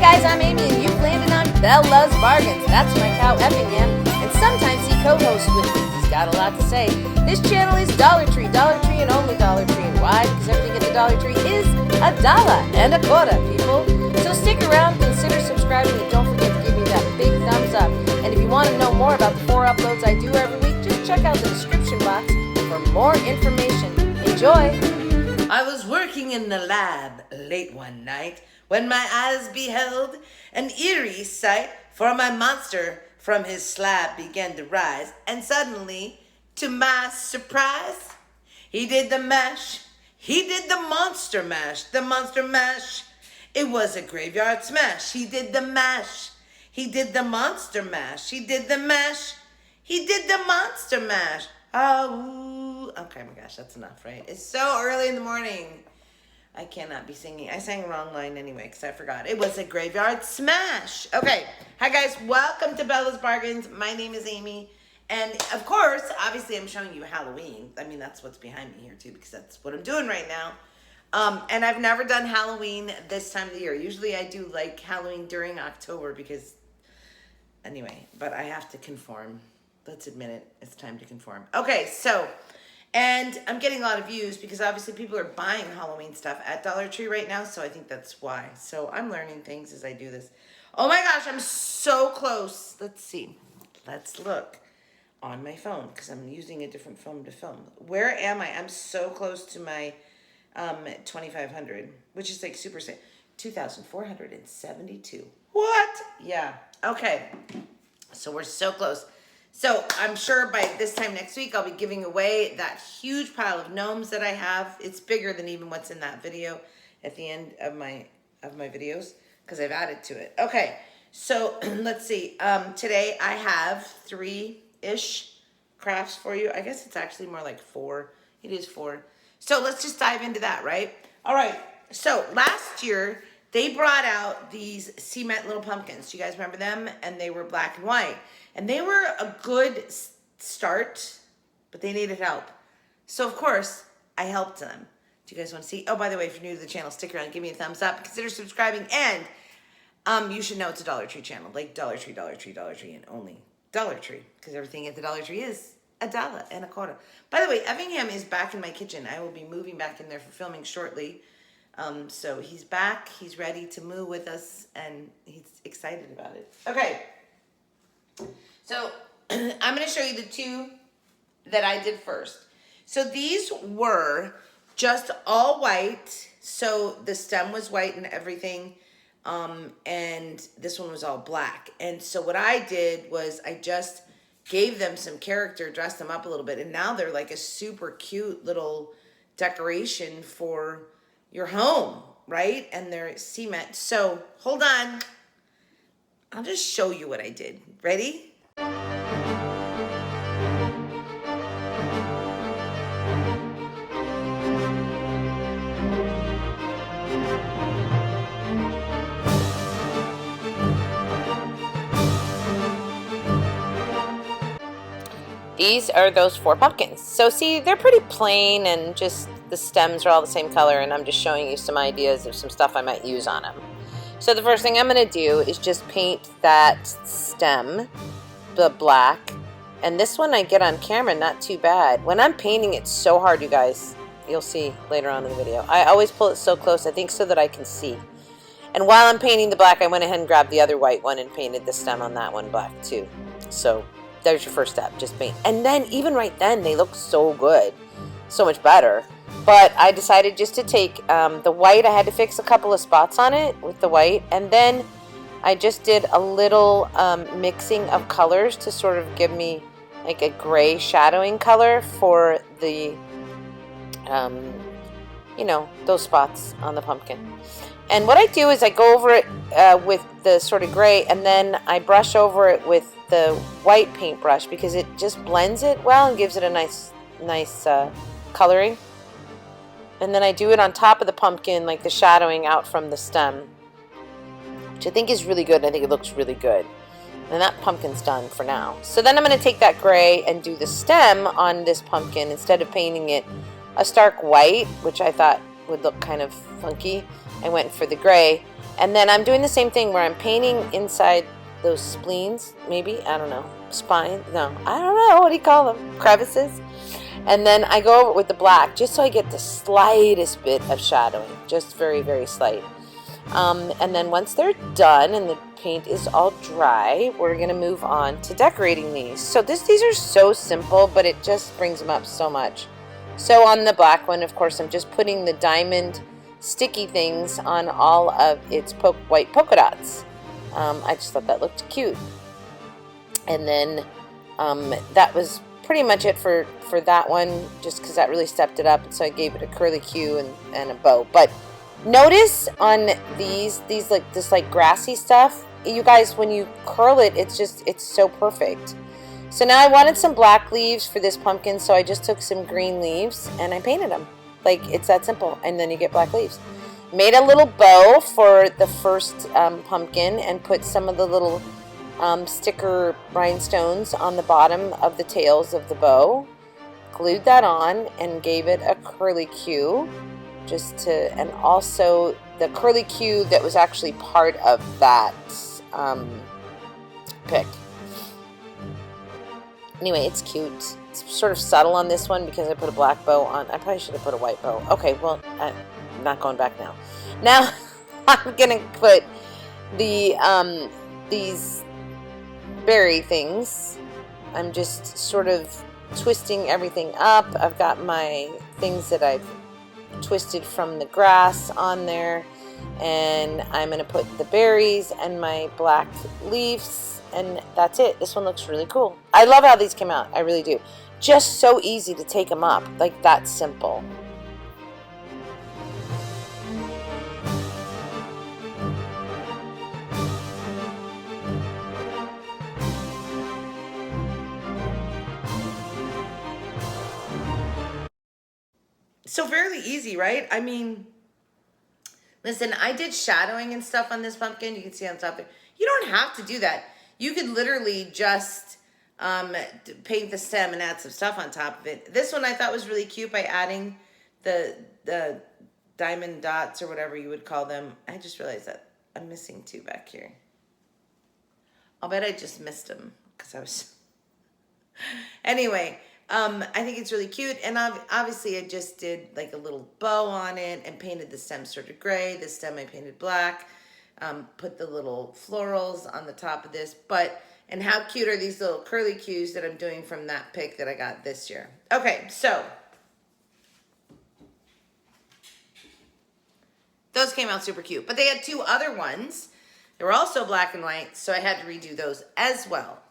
guys, I'm Amy, and you've landed on Bella's Bargains. That's my cow Effingham, and sometimes he co-hosts with me. He's got a lot to say. This channel is Dollar Tree, and only Dollar Tree. And why? Because everything at the Dollar Tree is $1.25, people. So stick around, consider subscribing, and don't forget to give me that big thumbs up. And if you want to know more about the 4 uploads I do every week, just check out the description box for more information. Enjoy! I was working in the lab late one night when my eyes beheld an eerie sight, for my monster from his slab began to rise, and suddenly, to my surprise, he did the mash. He did the monster mash. The monster mash. It was a graveyard smash. He did the mash. He did the monster mash. He did the mash. He did the monster mash. Oh, okay, my gosh, that's enough, right? It's so early in the morning. I cannot be singing. I sang the wrong line anyway because I forgot. It was a graveyard smash. Okay. Hi, guys. Welcome to Bella's Bargains. My name is Amy. And, of course, obviously I'm showing you Halloween. I mean, that's what's behind me here, too, because that's what I'm doing right now. And I've never done Halloween this time of the year. Usually I do, like, Halloween during October because, anyway, but I have to conform. Let's admit it. It's time to conform. Okay, so... And I'm getting a lot of views because obviously people are buying Halloween stuff at Dollar Tree right now. So I think that's why. So I'm learning things as I do this. Oh my gosh, I'm so close. Let's see. Let's look on my phone because I'm using a different phone to film. Where am I? I'm so close to my 2,500, which is like super safe. 2,472. What? Yeah. Okay. So we're so close. So I'm sure by this time next week, I'll be giving away that huge pile of gnomes that I have. It's bigger than even what's in that video at the end of my videos because I've added to it. Okay, so let's see. Today I have 3-ish crafts for you. I guess it's actually more like 4. It is 4. So let's just dive into that, right? All right, so last year, they brought out these cement little pumpkins. Do you guys remember them? And they were black and white. And they were a good start, but they needed help. So, of course, I helped them. Do you guys want to see? Oh, by the way, if you're new to the channel, stick around, give me a thumbs up, consider subscribing, and you should know it's a Dollar Tree channel, like Dollar Tree, and only Dollar Tree, because everything at the Dollar Tree is $1.25. By the way, Effingham is back in my kitchen. I will be moving back in there for filming shortly. So he's back, he's ready to move with us, and he's excited about it. Okay. So I'm going to show you the 2 that I did first. So these were just all white. So the stem was white and everything. And this one was all black. And so what I did was I just gave them some character, dressed them up a little bit. And now they're like a super cute little decoration for your home, right? And they're cement. So hold on. I'll just show you what I did. Ready? These are those 4 pumpkins. So see, they're pretty plain and just the stems are all the same color, and I'm just showing you some ideas of some stuff I might use on them. So the first thing I'm going to do is just paint that stem, the black, and this one I get on camera not too bad. When I'm painting it's so hard, you guys. You'll see later on in the video. I always pull it so close, I think so that I can see. And while I'm painting the black, I went ahead and grabbed the other white one and painted the stem on that one black too. So there's your first step, just paint. And then even right then, they look so good, so much better. But I decided just to take the white. I had to fix a couple of spots on it with the white. And then I just did a little mixing of colors to sort of give me like a gray shadowing color for the, you know, those spots on the pumpkin. And what I do is I go over it with the sort of gray, and then I brush over it with the white paintbrush because it just blends it well and gives it a nice coloring. And then I do it on top of the pumpkin, like the shadowing out from the stem, which I think is really good. I think it looks really good. And that pumpkin's done for now. So then I'm going to take that gray and do the stem on this pumpkin instead of painting it a stark white, which I thought would look kind of funky, I went for the gray. And then I'm doing the same thing where I'm painting inside those spleens, maybe, I don't know, spine, no, I don't know, what do you call them, crevices? And then I go over it with the black just so I get the slightest bit of shadowing, just very, very slight. And then once they're done and the paint is all dry, we're gonna move on to decorating these. So these are so simple, but it just brings them up so much. So on the black one, of course, I'm just putting the diamond sticky things on all of its white polka dots. I just thought that looked cute. And then that was pretty much it for that one, just because that really stepped it up. And so I gave it a curly Q and a bow. But notice on these like this like grassy stuff, you guys, when you curl it, it's so perfect. So now I wanted some black leaves for this pumpkin, so I just took some green leaves and I painted them. Like, it's that simple, and then you get black leaves. Made a little bow for the first pumpkin and put some of the little sticker rhinestones on the bottom of the tails of the bow. Glued that on and gave it a curly Q, and also the curly Q that was actually part of that pick. Anyway, it's cute. It's sort of subtle on this one because I put a black bow on. I probably should have put a white bow. Okay, well, I'm not going back now. Now I'm gonna put the these berry things. I'm just sort of twisting everything up. I've got my things that I've twisted from the grass on there, and I'm gonna put the berries and my black leaves, and that's it. This one looks really cool. I love how these came out. I really do. Just so easy to take them up, like that simple. So fairly easy, right? I mean, listen, I did shadowing and stuff on this pumpkin. You can see on top there. You don't have to do that. You could literally just paint the stem and add some stuff on top of it. This one I thought was really cute by adding the diamond dots or whatever you would call them. I just realized that I'm missing two back here. I'll bet I just missed them because I was... Anyway, I think it's really cute, and obviously I just did like a little bow on it and painted the stem sort of gray. The stem I painted black. Put the little florals on the top of this, and how cute are these little curly Qs that I'm doing from that pick that I got this year. Okay, so those came out super cute, but they had two other ones. They were also black and white, so I had to redo those as well.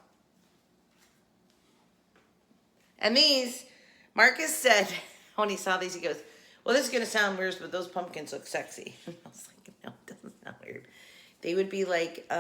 And these, Marcus said, when he saw these, he goes, well, this is going to sound weird, but those pumpkins look sexy. I was like, no, it doesn't sound weird. They would be like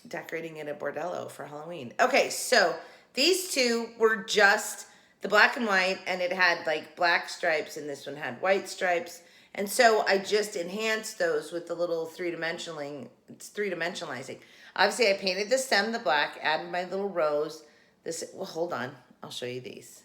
decorating at a bordello for Halloween. Okay, so these two were just the black and white, and it had like black stripes, and this one had white stripes. And so I just enhanced those with the little three-dimensionalizing. Obviously, I painted the stem the black, added my little rose. Well, hold on. I'll show you these.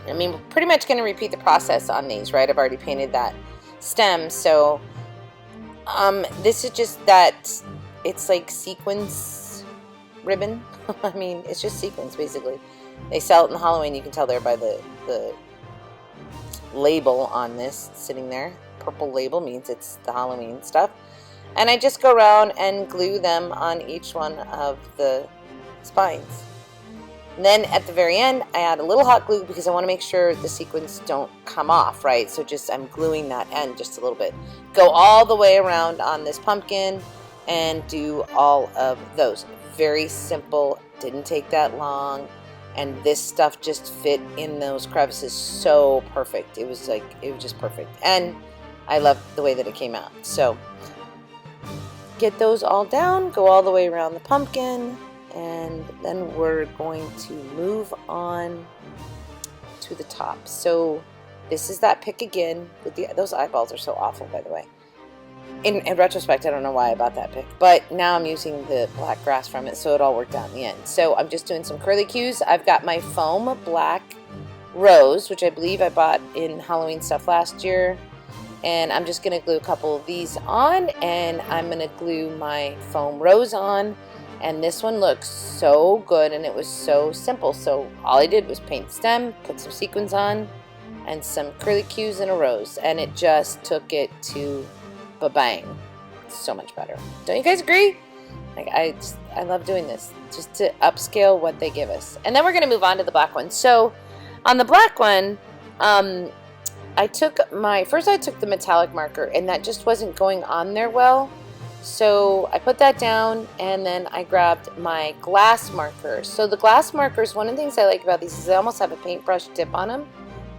I mean, we're pretty much going to repeat the process on these, right? I've already painted that stem, so this is just that it's like sequins ribbon. I mean, it's just sequins, basically. They sell it in Halloween. You can tell there by the label on this sitting there. Purple label means it's the Halloween stuff. And I just go around and glue them on each one of the spines. And then at the very end, I add a little hot glue because I want to make sure the sequins don't come off, right? So just I'm gluing that end just a little bit. Go all the way around on this pumpkin and do all of those. Very simple, didn't take that long, and this stuff just fit in those crevices so perfect. It was just perfect, and I love the way that it came out. So get those all down, go all the way around the pumpkin, and then we're going to move on to the top. So this is that pick again with those eyeballs are so awful, by the way. In retrospect, I don't know why I bought that pick, but now I'm using the black grass from it, so it all worked out in the end. So I'm just doing some curly cues. I've got my foam black rose, which I believe I bought in Halloween stuff last year, and I'm just going to glue a couple of these on, and I'm going to glue my foam rose on, and this one looks so good, and it was so simple. So all I did was paint the stem, put some sequins on, and some curly cues and a rose, and it just took it to ba-bang. So much better. Don't you guys agree? Like, I love doing this just to upscale what they give us. And then we're going to move on to the black one. So on the black one, I took the metallic marker, and that just wasn't going on there well. So I put that down, and then I grabbed my glass marker. So the glass markers, one of the things I like about these is they almost have a paintbrush tip on them.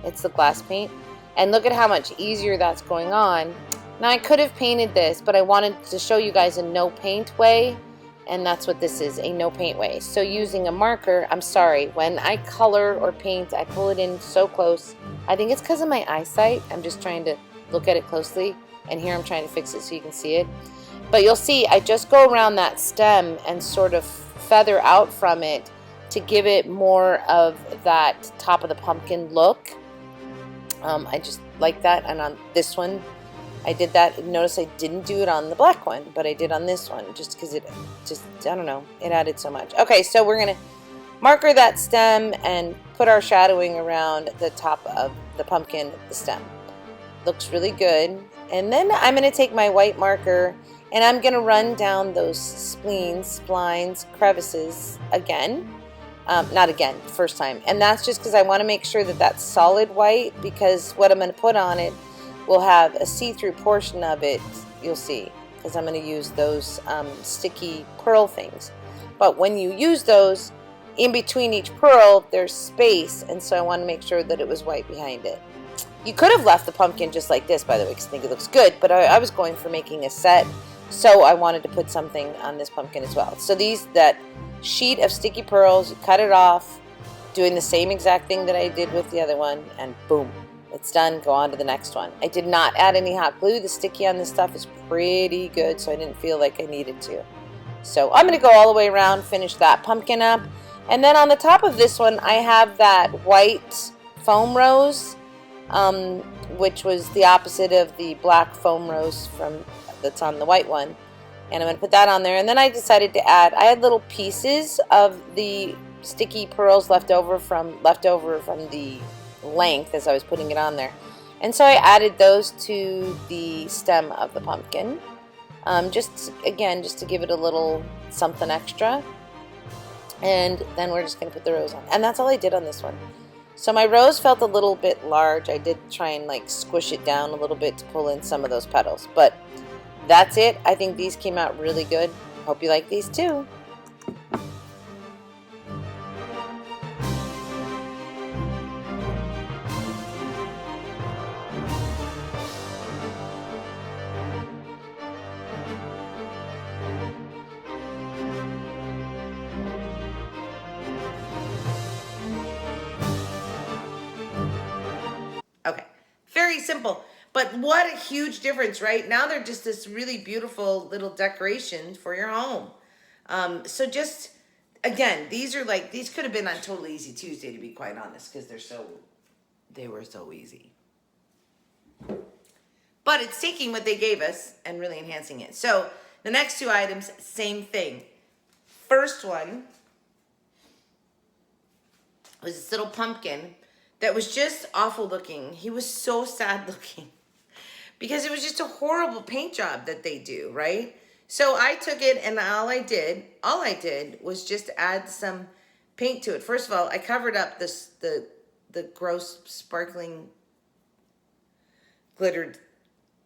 It's the glass paint. And look at how much easier that's going on. Now I could have painted this, but I wanted to show you guys a no paint way, and that's what this is, a no paint way. So using a marker, I'm sorry, when I color or paint, I pull it in so close. I think it's because of my eyesight. I'm just trying to look at it closely, and here I'm trying to fix it so you can see it. But you'll see, I just go around that stem and sort of feather out from it to give it more of that top of the pumpkin look. I just like that, and on this one, I did that. Notice I didn't do it on the black one, but I did on this one just because it just, I don't know, it added so much. Okay, so we're going to marker that stem and put our shadowing around the top of the pumpkin, the stem. Looks really good. And then I'm going to take my white marker and I'm going to run down those spleens, splines, crevices again. Not again, first time. And that's just because I want to make sure that that's solid white, because what I'm going to put on it will have a see-through portion of it, you'll see, because I'm going to use those sticky pearl things. But when you use those, in between each pearl, there's space, and so I want to make sure that it was white behind it. You could have left the pumpkin just like this, by the way, because I think it looks good, but I was going for making a set, so I wanted to put something on this pumpkin as well. So that sheet of sticky pearls, you cut it off, doing the same exact thing that I did with the other one, and boom. It's done. Go on to the next one. I did not add any hot glue. The sticky on this stuff is pretty good, so I didn't feel like I needed to. So I'm going to go all the way around, finish that pumpkin up. And then on the top of this one, I have that white foam rose, which was the opposite of the black foam rose that's on the white one. And I'm going to put that on there. And then I decided to add, I had little pieces of the sticky pearls left over from the length as I was putting it on there, and so I added those to the stem of the pumpkin, just to give it a little something extra. And then we're just going to put the rose on, and that's all I did on this one. So my rose felt a little bit large. I did try and like squish it down a little bit to pull in some of those petals, but that's it. I think these came out really good. Hope you like these too. Okay, very simple, but what a huge difference, right? Now they're just this really beautiful little decoration for your home. So just, again, these could have been on Totally Easy Tuesday, to be quite honest, because they were so easy. But it's taking what they gave us and really enhancing it. So the next two items, same thing. First one was this little pumpkin that was just awful looking. He was so sad looking because it was just a horrible paint job that they do, right? So I took it, and all I did was just add some paint to it. First of all, I covered up the gross sparkling glittered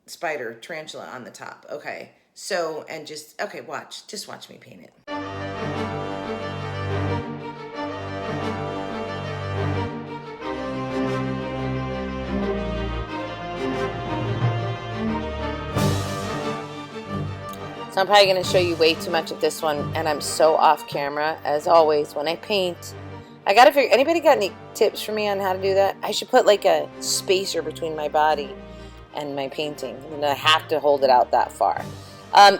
spider tarantula on the top. Okay. So, and just watch me paint it. So So I'm probably going to show you way too much of this one, and I'm so off camera, as always, when I paint. I gotta figure, anybody got any tips for me on how to do that? I should put like a spacer between my body and my painting, and I have to hold it out that far.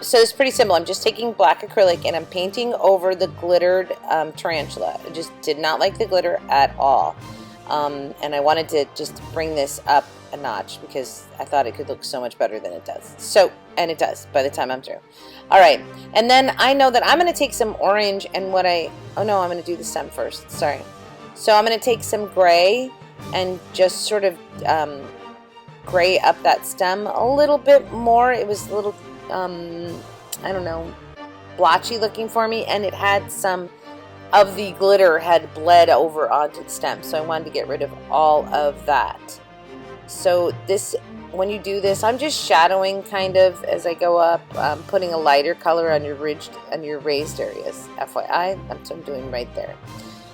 So it's pretty simple. I'm just taking black acrylic and I'm painting over the glittered tarantula. I just did not like the glitter at all. And I wanted to just bring this up a notch because I thought it could look so much better than it does. So, and it does by the time I'm through. All right, and then I know that I'm going to take some orange and oh no, I'm going to do the stem first, sorry. So I'm going to take some gray and just sort of gray up that stem a little bit more. It was a little, I don't know, blotchy looking for me, and it had some of the glitter had bled over onto the stem, so I wanted to get rid of all of that. So this, when you do this, I'm just shadowing kind of as I go up, putting a lighter color on your raised areas. FYI, that's what I'm doing right there.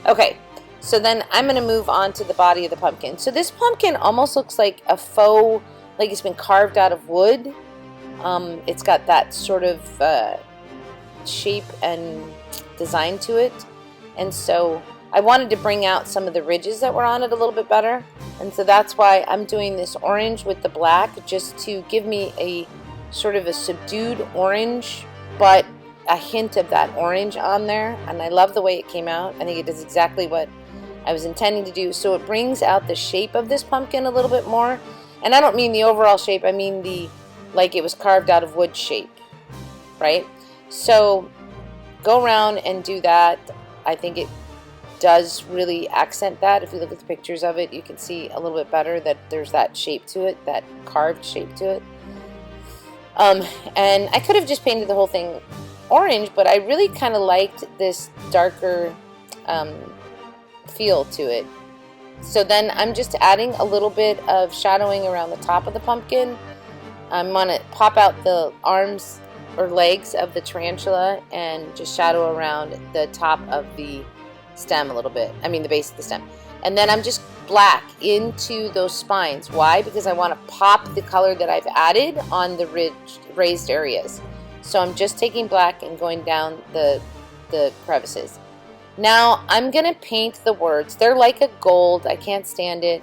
Okay, so then I'm going to move on to the body of the pumpkin. So this pumpkin almost looks like a faux, like it's been carved out of wood. It's got that sort of shape and design to it. And so I wanted to bring out some of the ridges that were on it a little bit better. And so that's why I'm doing this orange with the black, just to give me a sort of a subdued orange, but a hint of that orange on there. And I love the way it came out. I think it does exactly what I was intending to do. So it brings out the shape of this pumpkin a little bit more. And I don't mean the overall shape, I mean the, like it was carved out of wood shape, right? So go around and do that. I think it does really accent that. If you look at the pictures of it, you can see a little bit better that there's that shape to it, that carved shape to it. And I could have just painted the whole thing orange, but I really kind of liked this darker feel to it. So then I'm just adding a little bit of shadowing around the top of the pumpkin. I'm going to pop out the arms or legs of the tarantula and just shadow around the top of the stem a little bit. I mean the base of the stem. And then I'm just black into those spines. Why? Because I want to pop the color that I've added on the raised areas. So I'm just taking black and going down the crevices. Now I'm going to paint the words. They're like a gold. I can't stand it.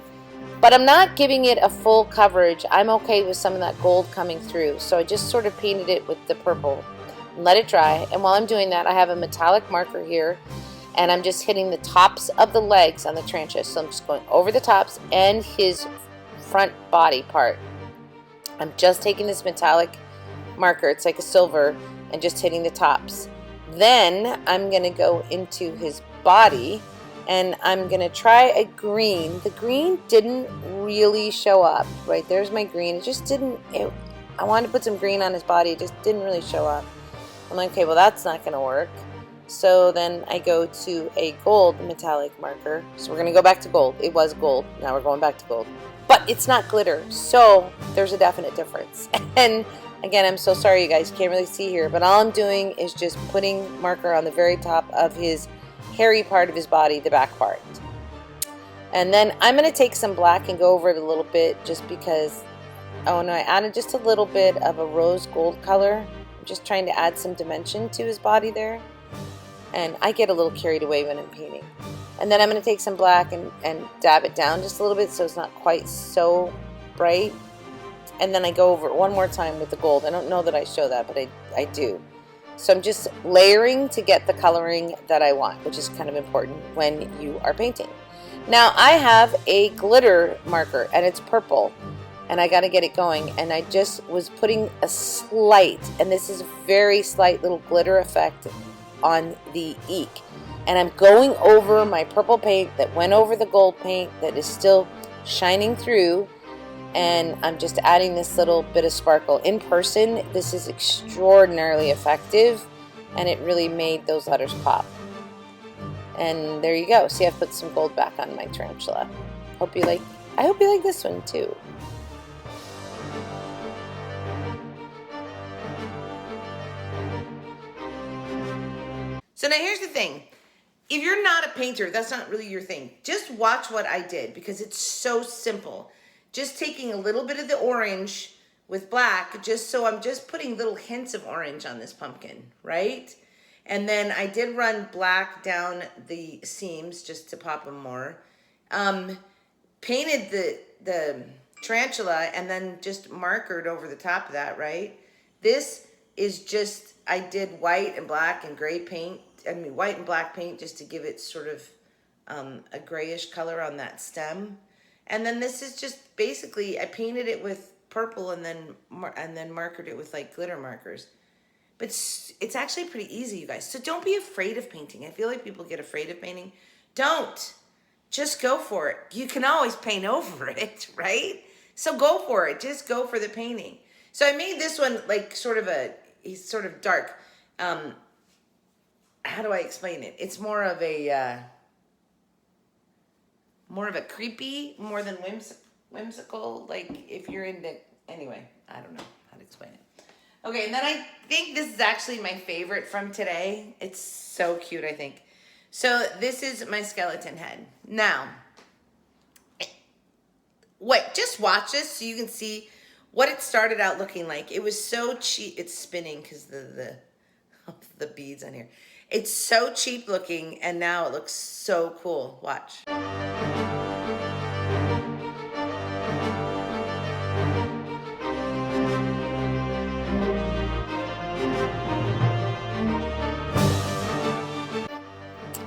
But I'm not giving it a full coverage. I'm okay with some of that gold coming through. So I just sort of painted it with the purple and let it dry. And while I'm doing that, I have a metallic marker here. And I'm just hitting the tops of the legs on the tarantula. So I'm just going over the tops and his front body part. I'm just taking this metallic marker, it's like a silver, and just hitting the tops. Then I'm going to go into his body. And I'm going to try a green. The green didn't really show up. Right, there's my green. It just didn't, I wanted to put some green on his body. It just didn't really show up. I'm like, okay, well that's not going to work. So then I go to a gold metallic marker. So we're going to go back to gold. It was gold. Now we're going back to gold. But it's not glitter. So there's a definite difference. And again, I'm so sorry you guys can't really see here. But all I'm doing is just putting marker on the very top of his hairy part of his body, the back part. And then I'm going to take some black and go over it a little bit just because, oh no, I added just a little bit of a rose gold color. I'm just trying to add some dimension to his body there. And I get a little carried away when I'm painting. And then I'm going to take some black and dab it down just a little bit so it's not quite so bright. And then I go over it one more time with the gold. I don't know that I show that, but I do. So I'm just layering to get the coloring that I want, which is kind of important when you are painting. Now I have a glitter marker and it's purple and I got to get it going, and I just was putting a slight, and this is a very slight little glitter effect on the eek. And I'm going over my purple paint that went over the gold paint that is still shining through. And I'm just adding this little bit of sparkle. In person, this is extraordinarily effective, and it really made those letters pop. And there you go. See, I've put some gold back on my tarantula. I hope you like this one too. So now here's the thing. If you're not a painter, that's not really your thing. Just watch what I did because it's so simple. Just taking a little bit of the orange with black, just so I'm just putting little hints of orange on this pumpkin, right? And then I did run black down the seams just to pop them more. Painted the tarantula and then just markered over the top of that, right? This is just, I did white and black and gray paint, white and black paint just to give it sort of a grayish color on that stem. And then this is just basically, I painted it with purple and then markered it with like glitter markers. But it's actually pretty easy, you guys. So don't be afraid of painting. I feel like people get afraid of painting. Don't. Just go for it. You can always paint over it, right? So go for it. Just go for the painting. So I made this one like he's sort of dark. How do I explain it? It's more of a creepy, more than whimsical. Like if you're into, anyway, I don't know how to explain it. Okay, and then I think this is actually my favorite from today. It's so cute, I think. So this is my skeleton head. Now, just watch this so you can see what it started out looking like. It was so cheap. It's spinning because the beads on here. It's so cheap looking, and now it looks so cool. Watch.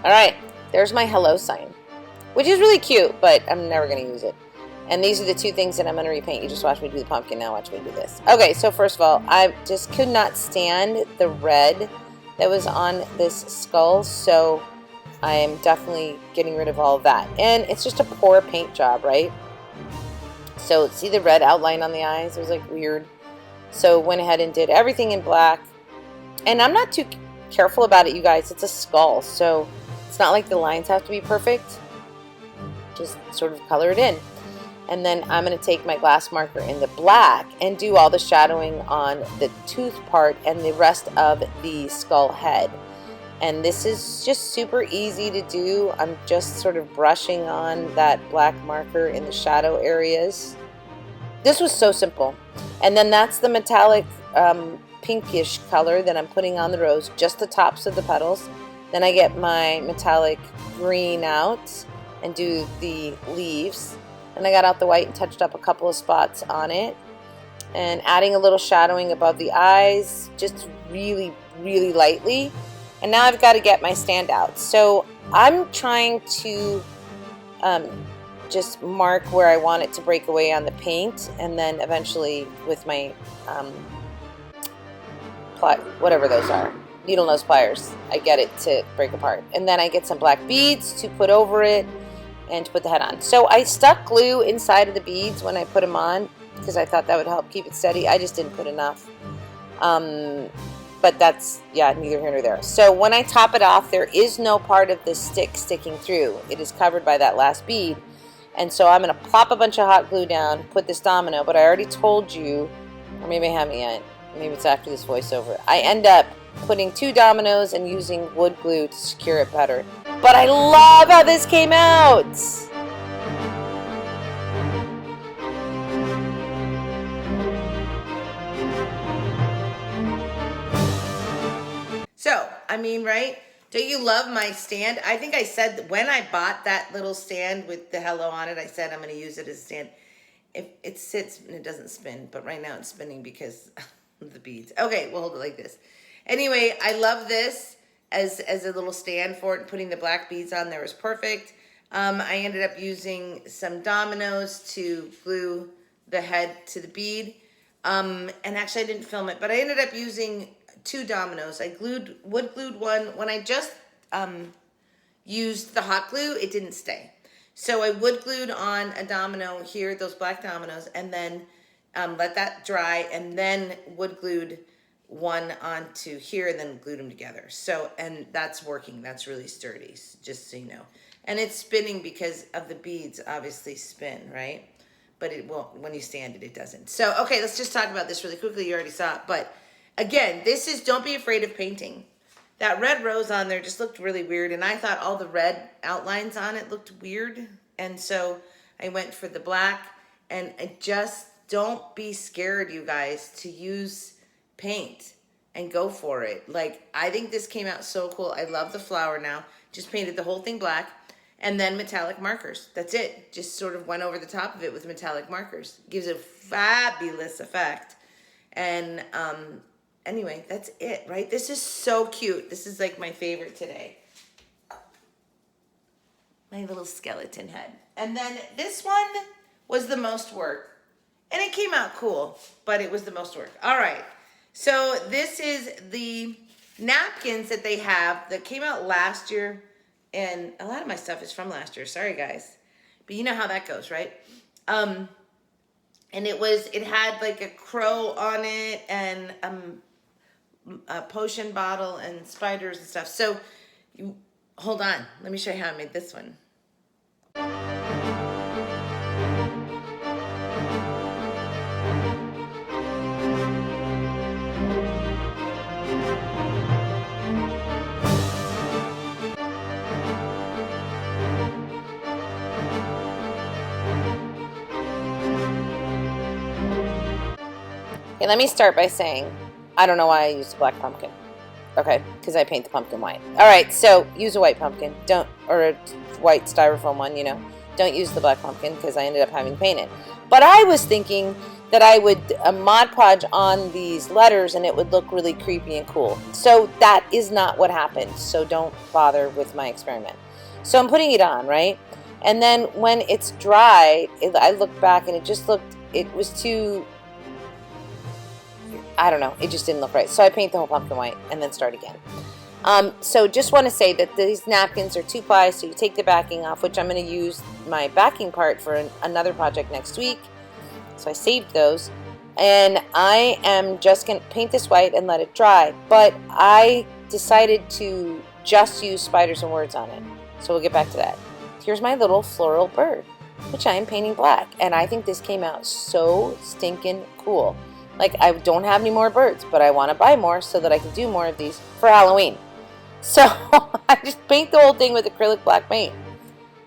All right, there's my hello sign, which is really cute, but I'm never going to use it. And these are the two things that I'm going to repaint. You just watch me do the pumpkin, now watch me do this. Okay, so first of all, I just could not stand the red that was on this skull, so I am definitely getting rid of all of that. And it's just a poor paint job, right? So see the red outline on the eyes? It was like weird. So went ahead and did everything in black. And I'm not too careful about it, you guys. It's a skull, so it's not like the lines have to be perfect. Just sort of color it in. And then I'm going to take my glass marker in the black and do all the shadowing on the tooth part and the rest of the skull head. And this is just super easy to do. I'm just sort of brushing on that black marker in the shadow areas. This was so simple. And then that's the metallic pinkish color that I'm putting on the rose, just the tops of the petals. Then I get my metallic green out and do the leaves. And I got out the white and touched up a couple of spots on it. And adding a little shadowing above the eyes, just really, really lightly. And now I've got to get my standout. So I'm trying to just mark where I want it to break away on the paint. And then eventually with my, whatever those are, needle nose pliers, I get it to break apart. And then I get some black beads to put over it and to put the head on. So I stuck glue inside of the beads when I put them on because I thought that would help keep it steady. I just didn't put enough. But that's, yeah, neither here nor there. So when I top it off, there is no part of the stick sticking through. It is covered by that last bead. And so I'm going to plop a bunch of hot glue down, put this domino, but I already told you, or maybe I haven't yet, maybe it's after this voiceover, I end up putting 2 dominoes and using wood glue to secure it better. But I love how this came out! So, I mean, right? Don't you love my stand? I think I said that when I bought that little stand with the hello on it, I said I'm going to use it as a stand. It sits and it doesn't spin, but right now it's spinning because of the beads. Okay, we'll hold it like this. Anyway, I love this as a little stand for it. Putting the black beads on there was perfect. I ended up using some dominoes to glue the head to the bead. And actually I didn't film it, but I ended up using 2 dominoes. I wood glued one. When I just used the hot glue, it didn't stay. So I wood glued on a domino here, those black dominoes, and then let that dry, and then wood glued one onto here and then glued them together. So, and that's working. That's really sturdy, just so you know. And it's spinning because of the beads obviously spin, right? But it won't, when you stand it, it doesn't. So, okay, let's just talk about this really quickly. You already saw it. But again, this is, don't be afraid of painting. That red rose on there just looked really weird. And I thought all the red outlines on it looked weird. And so I went for the black, and it just don't be scared, you guys, to use paint and go for it. Like, I think this came out so cool. I love the flower now. Just painted the whole thing black and then metallic markers. That's it. Just sort of went over the top of it with metallic markers. Gives a fabulous effect. And anyway, that's it, right? This is so cute. This is like my favorite today. My little skeleton head. And then this one was the most work. And it came out cool, but it was the most work. All right. So this is the napkins that they have that came out last year. And a lot of my stuff is from last year. Sorry, guys. But you know how that goes, right? And it had like a crow on it and a potion bottle and spiders and stuff. So hold on. Let me show you how I made this one. Okay, let me start by saying, I don't know why I used a black pumpkin. Okay, because I paint the pumpkin white. All right, so use a white pumpkin. Or a white styrofoam one, you know. Don't use the black pumpkin because I ended up having to paint it. But I was thinking that I would Mod Podge on these letters and it would look really creepy and cool. So that is not what happened. So don't bother with my experiment. So I'm putting it on, right? And then when it's dry, I looked back and it was too, I don't know, it just didn't look right. So I paint the whole pumpkin white and then start again. So just want to say that these napkins are 2-ply, so you take the backing off, which I'm going to use my backing part for another project next week. So I saved those. And I am just going to paint this white and let it dry. But I decided to just use spiders and words on it. So we'll get back to that. Here's my little floral bird, which I am painting black. And I think this came out so stinking cool. Like, I don't have any more birds, but I want to buy more so that I can do more of these for Halloween. So I just paint the whole thing with acrylic black paint.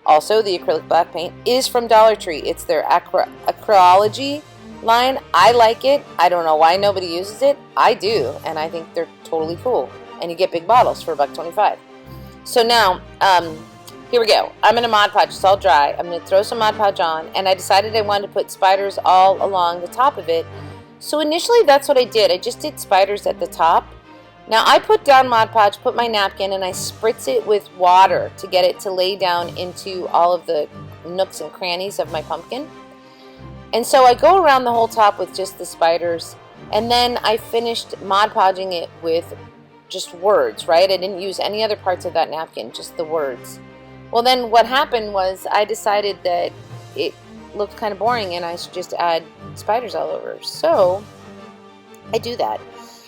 Also, the acrylic black paint is from Dollar Tree. It's their Acryology line. I like it. I don't know why nobody uses it. I do, and I think they're totally cool. And you get big bottles for $1.25. So now, here we go. I'm going to Mod Podge. It's all dry. I'm going to throw some Mod Podge on, and I decided I wanted to put spiders all along the top of it. So initially, that's what I did. I just did spiders at the top. Now I put down Mod Podge, put my napkin, and I spritz it with water to get it to lay down into all of the nooks and crannies of my pumpkin. And so I go around the whole top with just the spiders, and then I finished Mod Podging it with just words, right? I didn't use any other parts of that napkin, just the words. Well, then what happened was I decided that it looked kind of boring and I should just add spiders all over. So I do that.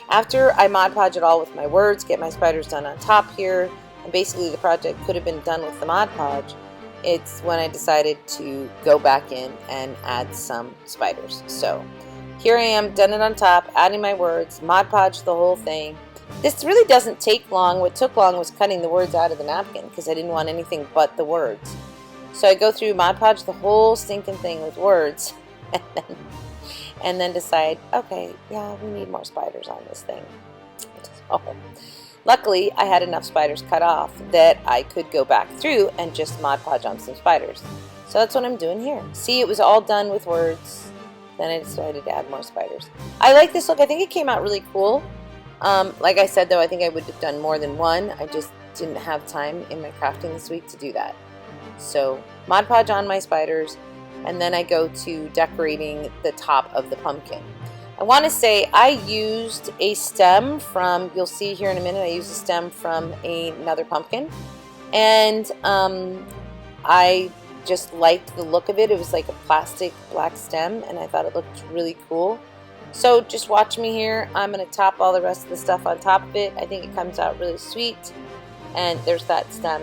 After I Mod Podge it all with my words, get my spiders done on top here, and basically the project could have been done with the Mod Podge, it's when I decided to go back in and add some spiders. So here I am, done it on top, adding my words, Mod Podge the whole thing. This really doesn't take long. What took long was cutting the words out of the napkin because I didn't want anything but the words. So I go through Mod Podge the whole stinking thing with words and then decide, okay, yeah, we need more spiders on this thing. So, luckily, I had enough spiders cut off that I could go back through and just Mod Podge on some spiders. So that's what I'm doing here. See, it was all done with words. Then I decided to add more spiders. I like this look. I think it came out really cool. Like I said, though, I think I would have done more than one. I just didn't have time in my crafting this week to do that. So Mod Podge on my spiders, and then I go to decorating the top of the pumpkin. I want to say I used a stem from, you'll see here in a minute, I used a stem from another pumpkin, and I just liked the look of it. It was like a plastic black stem, and I thought it looked really cool. So just watch me here. I'm going to top all the rest of the stuff on top of it. I think it comes out really sweet, and there's that stem.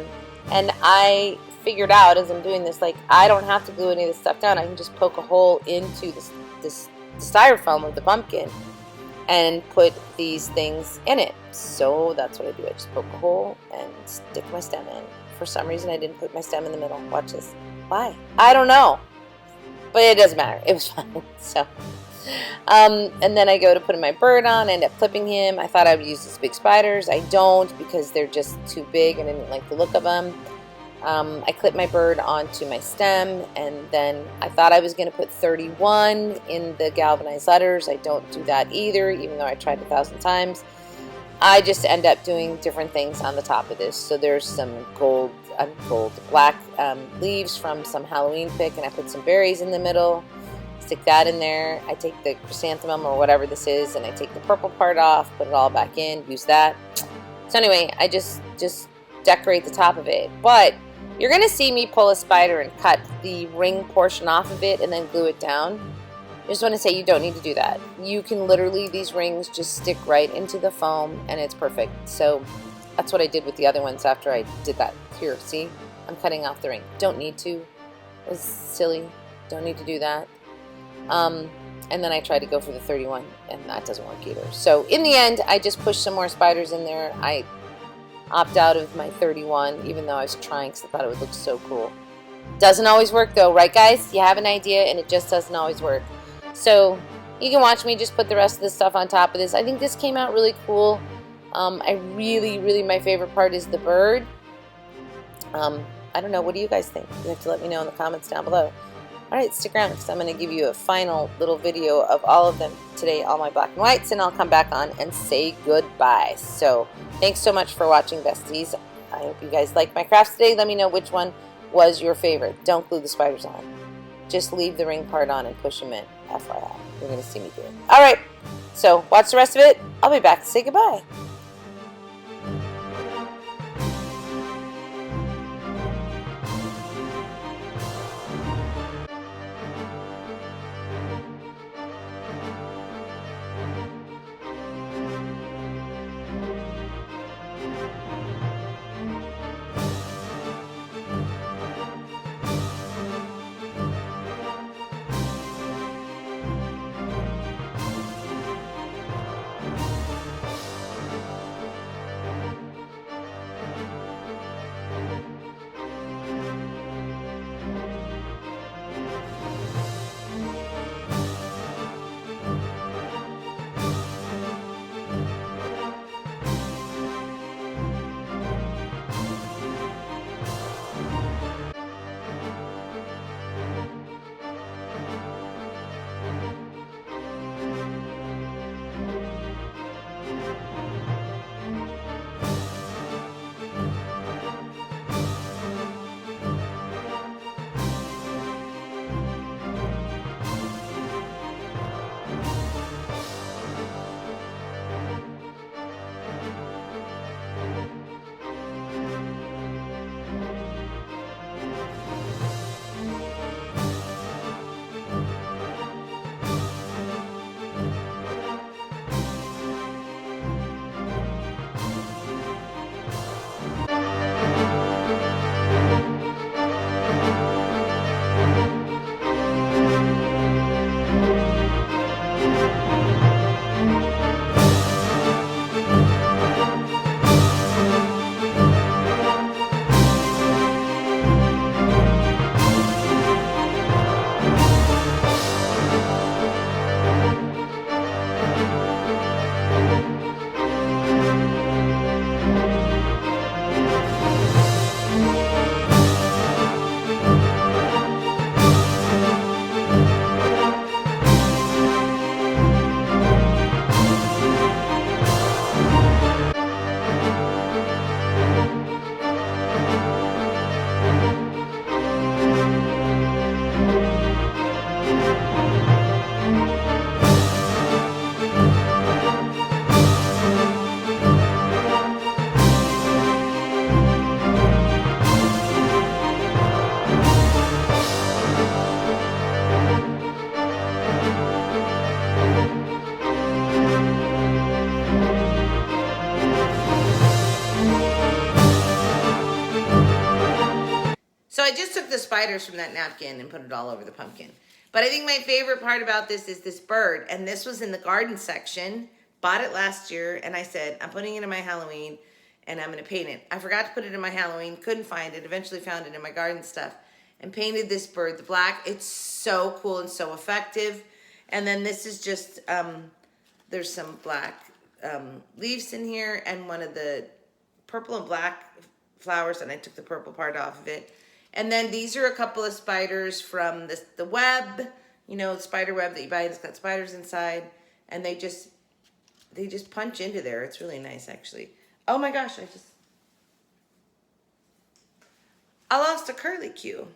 And I figured out as I'm doing this, like, I don't have to glue any of this stuff down. I can just poke a hole into this styrofoam of the pumpkin and put these things in it. So that's what I do. I just poke a hole and stick my stem in. For some reason, I didn't put my stem in the middle. Watch this. Why? I don't know. but it doesn't matter. It was fun. So, and then I go to put my bird on, end up clipping him. I thought I would use these big spiders. I don't, because they're just too big and I didn't like the look of them. I clipped my bird onto my stem, and then I thought I was going to put 31 in the galvanized letters. I don't do that either, even though I tried 1,000 times. I just end up doing different things on the top of this. So there's some black leaves from some Halloween pick, and I put some berries in the middle. Stick that in there. I take the chrysanthemum or whatever this is, and I take the purple part off, put it all back in, use that. So anyway, I just decorate the top of it. But you're going to see me pull a spider and cut the ring portion off of it and then glue it down. I just want to say you don't need to do that. You can literally, these rings just stick right into the foam and it's perfect. So that's what I did with the other ones after I did that. Here, see? I'm cutting off the ring. Don't need to. It was silly. Don't need to do that. And then I tried to go for the 31 and that doesn't work either. So in the end, I just pushed some more spiders in there. I opt out of my 31, even though I was trying because I thought it would look so cool. Doesn't always work though, right guys? You have an idea and it just doesn't always work. So you can watch me just put the rest of the stuff on top of this. I think this came out really cool. I really, my favorite part is the bird. I don't know, what do you guys think? You have to let me know in the comments down below. Alright, stick around because I'm going to give you a final little video of all of them today, all my black and whites, and I'll come back on and say goodbye. So, thanks so much for watching, besties. I hope you guys liked my crafts today. Let me know which one was your favorite. Don't glue the spiders on. Just leave the ring part on and push them in. FYI. You're going to see me do it. Alright, so watch the rest of it. I'll be back to say goodbye. So I just took the spiders from that napkin and put it all over the pumpkin. But I think my favorite part about this is this bird. And this was in the garden section. Bought it last year. And I said, I'm putting it in my Halloween. And I'm going to paint it. I forgot to put it in my Halloween. Couldn't find it. Eventually found it in my garden stuff. and painted this bird the black. It's so cool and so effective. And then this is just, there's some black leaves in here and one of the purple and black flowers, and I took the purple part off of it. And then these are a couple of spiders from the web, you know, spider web that you buy, and it's got spiders inside, and they just punch into there. It's really nice, actually. Oh my gosh, I lost a curlicue.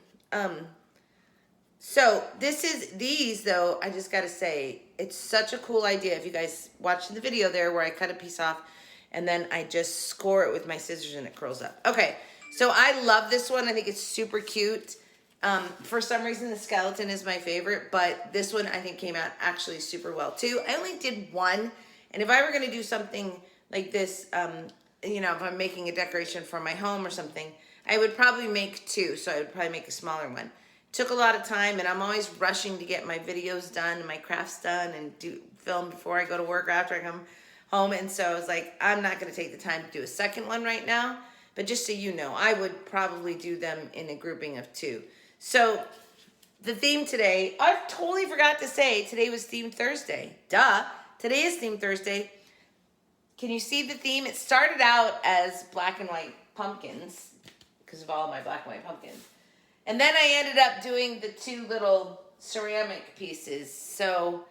So these though, I just gotta say, it's such a cool idea. If you guys watched the video there where I cut a piece off and then I just score it with my scissors and it curls up. Okay, so I love this one. I think it's super cute. For some reason, the skeleton is my favorite, but this one I think came out actually super well too. I only did one, and if I were gonna do something like this, you know, if I'm making a decoration for my home or something, I would probably make two, so I would probably make a smaller one. Took a lot of time, and I'm always rushing to get my videos done and my crafts done and film before I go to work or after I come home, and so I was like, I'm not gonna take the time to do a second one right now, but just so you know, I would probably do them in a grouping of two. So the theme today, I totally forgot to say, today was Theme Thursday. Duh, today is Theme Thursday. Can you see the theme? It started out as black and white pumpkins, because of all my black and white pumpkins. And then I ended up doing the two little ceramic pieces. So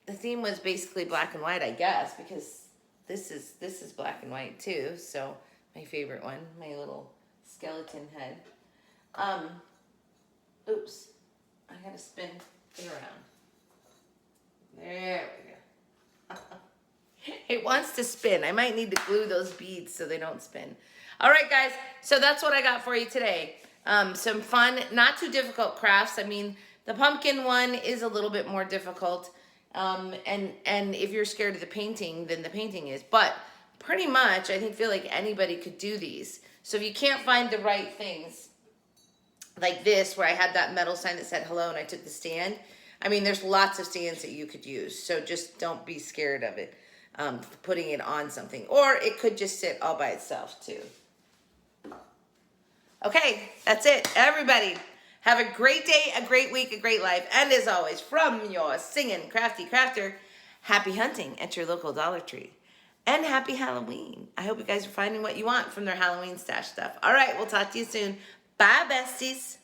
the theme was basically black and white, I guess, because this is black and white too. So my favorite one, my little skeleton head. Oops, I gotta spin it around. There we go. It wants to spin. I might need to glue those beads so they don't spin. All right, guys, so that's what I got for you today. Some fun, not too difficult crafts. I mean, the pumpkin one is a little bit more difficult. And if you're scared of the painting, then the painting is. But pretty much, I feel like anybody could do these. So if you can't find the right things, like this, where I had that metal sign that said hello and I took the stand, I mean, there's lots of stands that you could use. So just don't be scared of it, putting it on something. Or it could just sit all by itself, too. Okay, that's it. Everybody, have a great day, a great week, a great life. And as always, from your singing crafty crafter, happy hunting at your local Dollar Tree. And happy Halloween. I hope you guys are finding what you want from their Halloween stash stuff. All right, we'll talk to you soon. Bye, besties.